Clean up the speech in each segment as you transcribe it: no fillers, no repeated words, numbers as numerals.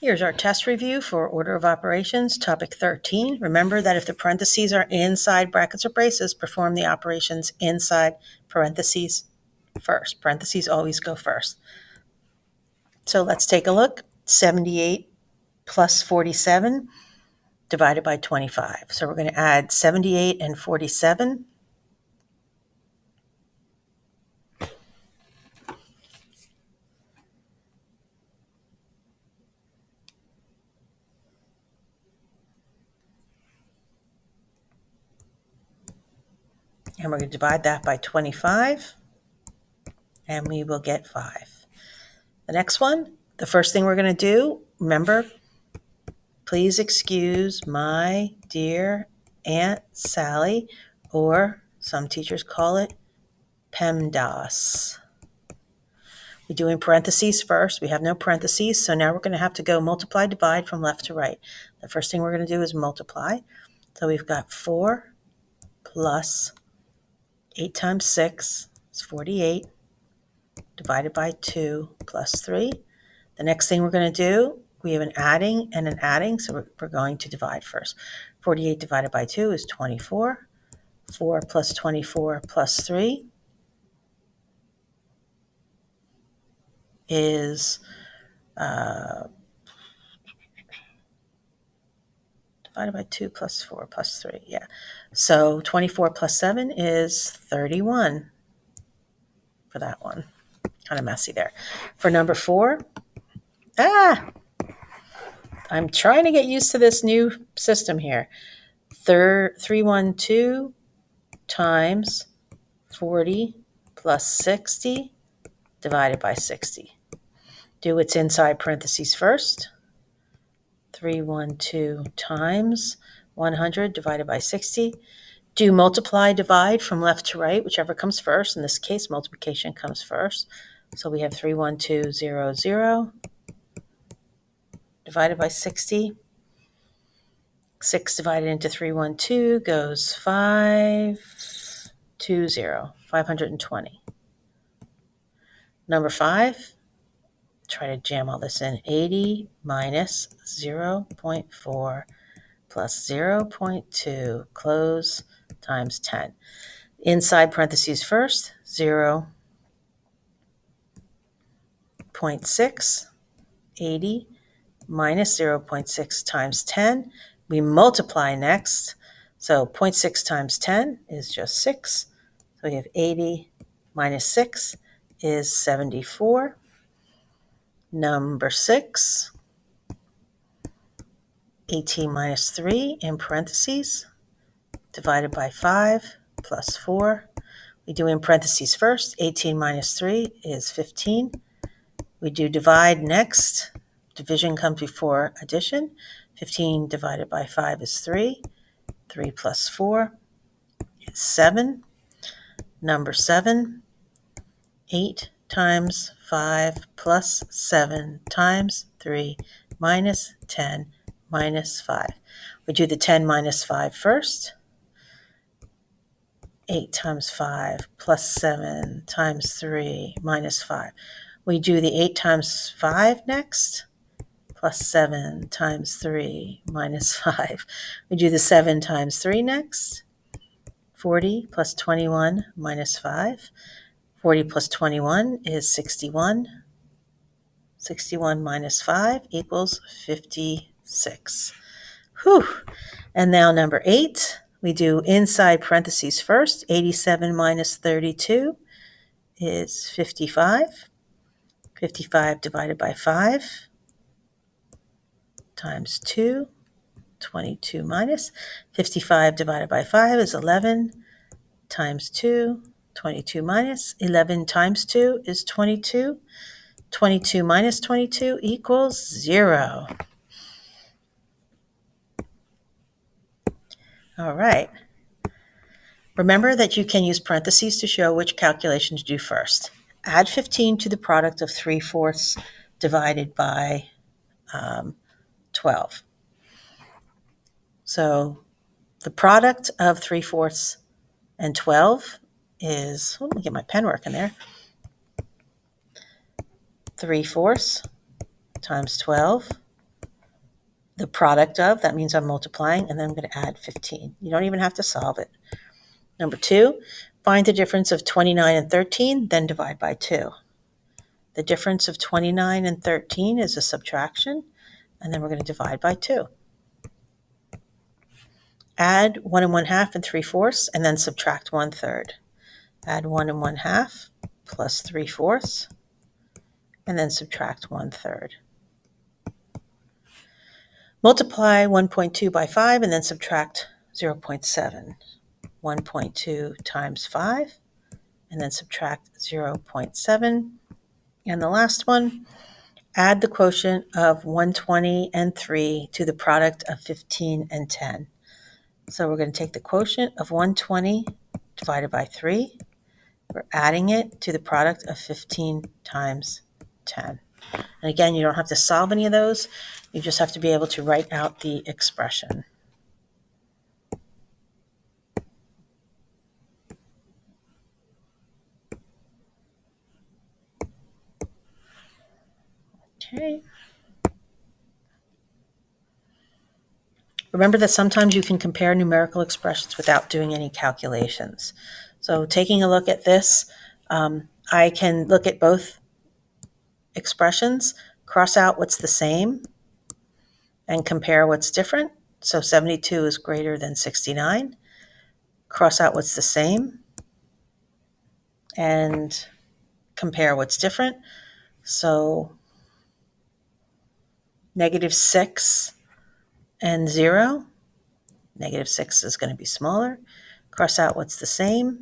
Here's our test review for order of operations, topic 13. Remember that if the parentheses are inside brackets or braces, perform the operations inside parentheses first. Parentheses always go first. So let's take a look. 78 plus 47 divided by 25. So we're going to add 78 and 47. And we're going to divide that by 25. And we will get 5. The next one, the first thing we're going to do, remember, please excuse my dear Aunt Sally, or some teachers call it PEMDAS. We do in parentheses first. We have no parentheses, so now we're going to have to go multiply, divide from left to right. The first thing we're going to do is multiply. So we've got 4 plus 8 times 6 is 48, divided by 2 plus 3. The next thing we're going to do, we have an adding and an adding, so we're going to divide first. 48 divided by 2 is 24. 4 plus 24 plus 3 is divided by 2 plus 4 plus 3. Yeah. So 24 plus 7 is 31 for that one. Kind of messy there. For number 4, I'm trying to get used to this new system here. 312 times 40 plus 60 divided by 60. Do what's inside parentheses first. 312 times 100 divided by 60. Do multiply, divide from left to right, whichever comes first. In this case, multiplication comes first. So we have 31200 divided by 60. 6 divided into 312 goes 520. Number 5, try to jam all this in. 80 minus 0.4 plus 0.2, close, times 10. Inside parentheses first, 0.6, 80 minus 0.6 times 10. We multiply next. So 0.6 times 10 is just 6. So we have 80 minus 6 is 74. Number 6, 18 minus 3 in parentheses, divided by 5 plus 4. We do in parentheses first. 18 minus 3 is 15. We do divide next. Division comes before addition. 15 divided by 5 is 3. 3 plus 4 is 7. Number 7, 8 times 5 plus 7 times 3 minus 10 minus 5. We do the 10 minus 5 first. 8 times 5 plus 7 times 3 minus 5. We do the 8 times 5 next, plus 7 times 3 minus 5. We do the 7 times 3 next. 40 plus 21 minus 5. 40 plus 21 is 61. 61 minus 5 equals 56. Whew. And now number 8, we do inside parentheses first. 87 minus 32 is 55. 55 divided by 5 times 2, 22 minus. 55 divided by 5 is 11 times 2, 22 minus. 11 times 2 is 22. 22 minus 22 equals 0. All right. Remember that you can use parentheses to show which calculation to do first. Add 15 to the product of 3/4 divided by 12. So the product of 3/4 and 12 is, let me get my pen working there. 3/4 times 12 the product of, that means I'm multiplying, and then I'm going to add 15. You don't even have to solve it. Number 2, find the difference of 29 and 13, then divide by 2. The difference of 29 and 13 is a subtraction, and then we're going to divide by 2. Add 1 1/2 and 3/4, and then subtract 1/3. Add 1 1/2 plus 3/4, and then subtract 1/3. Multiply 1.2 by 5, and then subtract 0.7. 1.2 times 5, and then subtract 0.7. And the last one, add the quotient of 120 and 3 to the product of 15 and 10. So we're going to take the quotient of 120 divided by 3. We're adding it to the product of 15 times 10. And again, you don't have to solve any of those. You just have to be able to write out the expression. Okay. Remember that sometimes you can compare numerical expressions without doing any calculations. So taking a look at this, I can look at both expressions, cross out what's the same, and compare what's different. So 72 is greater than 69. Cross out what's the same, and compare what's different. So -6 and 0. -6 is going to be smaller. Cross out what's the same,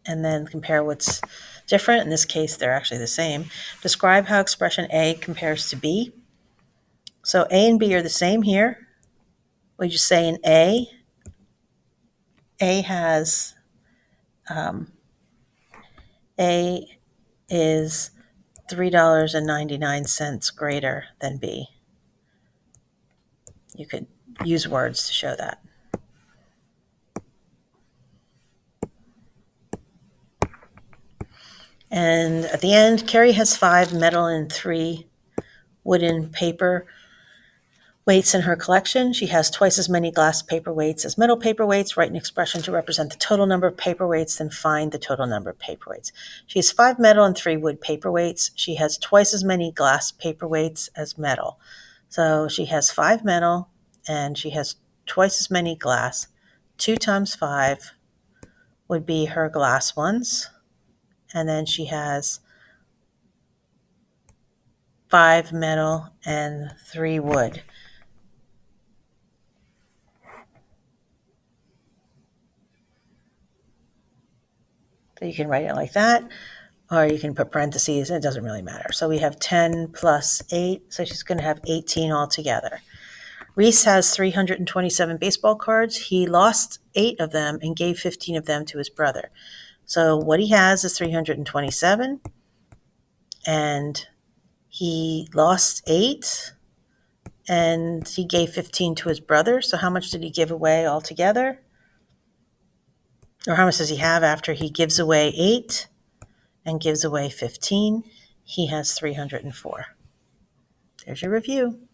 and then compare what's different. In this case, they're actually the same. Describe how expression A compares to B. So A and B are the same here. We just say in A has, A is $3.99 greater than B. You could use words to show that. And at the end, Carrie has 5 metal and 3 wooden paper weights in her collection. She has twice as many glass paperweights as metal paperweights. Write an expression to represent the total number of paperweights, then find the total number of paperweights. She has 5 metal and 3 wood paperweights. She has twice as many glass paperweights as metal. So she has 5 metal and she has twice as many glass. 2 times 5 would be her glass ones. And then she has 5 metal and 3 wood. So you can write it like that, or you can put parentheses. It doesn't really matter. So we have 10 plus 8, so she's going to have 18 altogether. Reese has 327 baseball cards. He lost 8 of them and gave 15 of them to his brother. So what he has is 327, and he lost 8, and he gave 15 to his brother. So how much did he give away altogether? Or how much does he have after he gives away 8 and gives away 15? He has 304. There's your review.